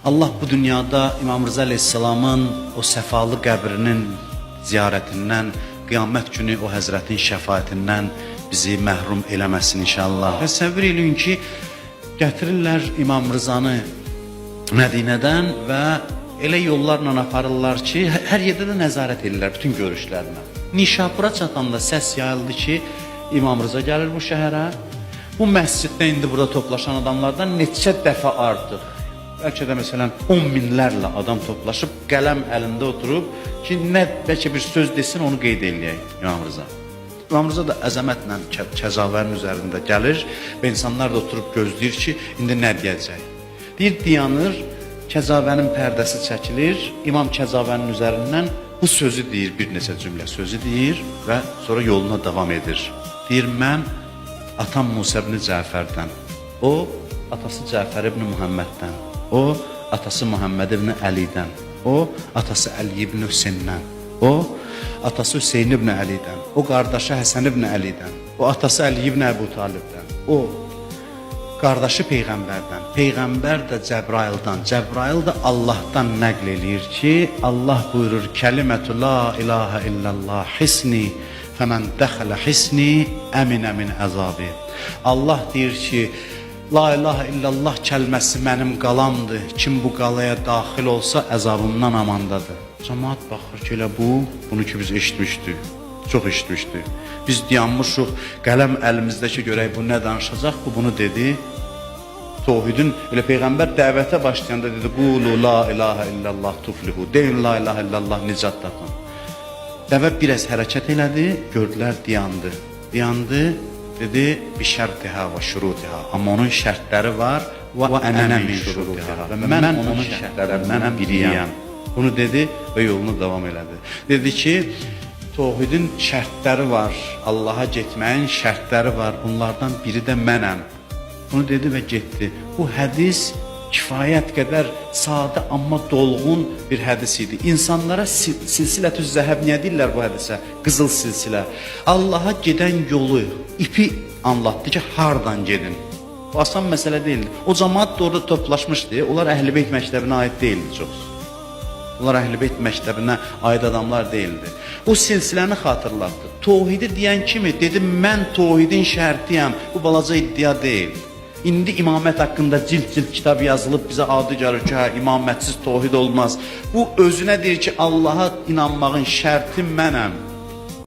Allah bu dünyada İmam Rıza Aleyhisselamın o səfalı qəbrinin ziyarətindən, qiyamət günü o həzrətin şəfaətindən bizi məhrum eləməsin inşallah. Təsəvvür eləyin ki, gətirirlər İmam Rızanı Mədinədən və elə yollarla aparırlar ki, hər yerdə də nəzarət edirlər bütün görüşlərinə. Nişapura çatanda səs yayıldı ki, İmam Rıza gəlir bu şəhərə. Bu məsciddə indi burada toplaşan adamlardan neçə dəfə artıq. Bəlkə də məsələn 10 minlərlə adam toplaşıb, qələm əlində oturub ki, nə bəlkə bir söz desin, onu qeyd eləyək İmam Rıza. İmam Rıza da əzəmətlə Kəzavərin üzərində gəlir və insanlar da oturub gözləyir ki, indi nə deyəcək. Deyir, dayanır, Kəzavənin pərdəsi çəkilir, İmam Kəzavənin üzərindən bu sözü deyir, bir neçə cümlə sözü deyir və sonra yoluna davam edir. Deyir, mən atam Musa ibn Cəfərdən, o atası Cəfər ibn Muhamməddən, o atası Muhammed ibn Əlidən, o atası Əli ibn Hüseyndən, o atası Hüseyin ibn Əlidən, o qardaşı Həsən ibn Əlidən, o atası Əli ibn Əbu Talibdən, o qardaşı Peyğəmbərdən, Peyğəmbər də Cəbraildən, Cəbrail də Allahdan nəql eləyir ki, Allah buyurur, kəlimətü la ilahə illallah hisni, fəmən dəxələ hisni əminə min əzabi. Allah deyir ki, la ilahə illallah kəlməsi mənim qalamdır, kim bu qalaya daxil olsa əzabımdan amandadır. Cəmaat baxır ki, elə bunu ki biz eşitmişdik, çox eşitmişdik. Biz dayanmışıq, qələm əlimizdəki ki, görək bu nə danışacaq, bu bunu dedi. Tohidin, elə Peyğəmbər dəvətə başlayanda dedi, qulu la ilahə illallah tuflihu, deyin la ilahə illallah nicat tapın. Dəvə biraz hərəkət elədi, gördülər, dayandı, dedi, bi şərtihə və şurutihə, amma onun şərtləri var və ənə min şurutihə və mən onun şərtlərindən biriyəm. Bunu dedi və yolunu davam elədi. Dedi ki, tohidin şərtləri var, Allaha getməyin şərtləri var, bunlardan biri də mənəm. Bunu dedi və getdi. Bu hədis kifayət qədər sadə, amma dolğun bir hədis idi. İnsanlara silsilətü zəhəb niyə deyirlər bu hədisə? Qızıl silsilə. Allaha gedən yolu, ipi anlatdı ki, hardan gedin. Bu asan məsələ deyildi. O cəmaat da orada toplaşmışdı. Onlar Əhl-i-Beyt məktəbinə aid deyildi çox. Onlar Əhl-i-Beyt məktəbinə aid adamlar deyildi. O silsiləni xatırlatdı. Tohidi deyən kimi dedi, mən tohidin şərtiyəm. Bu balaca iddia deyil. İndi imamət haqqında cild kitab yazılıb bizə adı gəlir ki, hə, imamətsiz tohid olmaz. Bu özünə deyir ki, Allaha inanmağın şərti mənəm.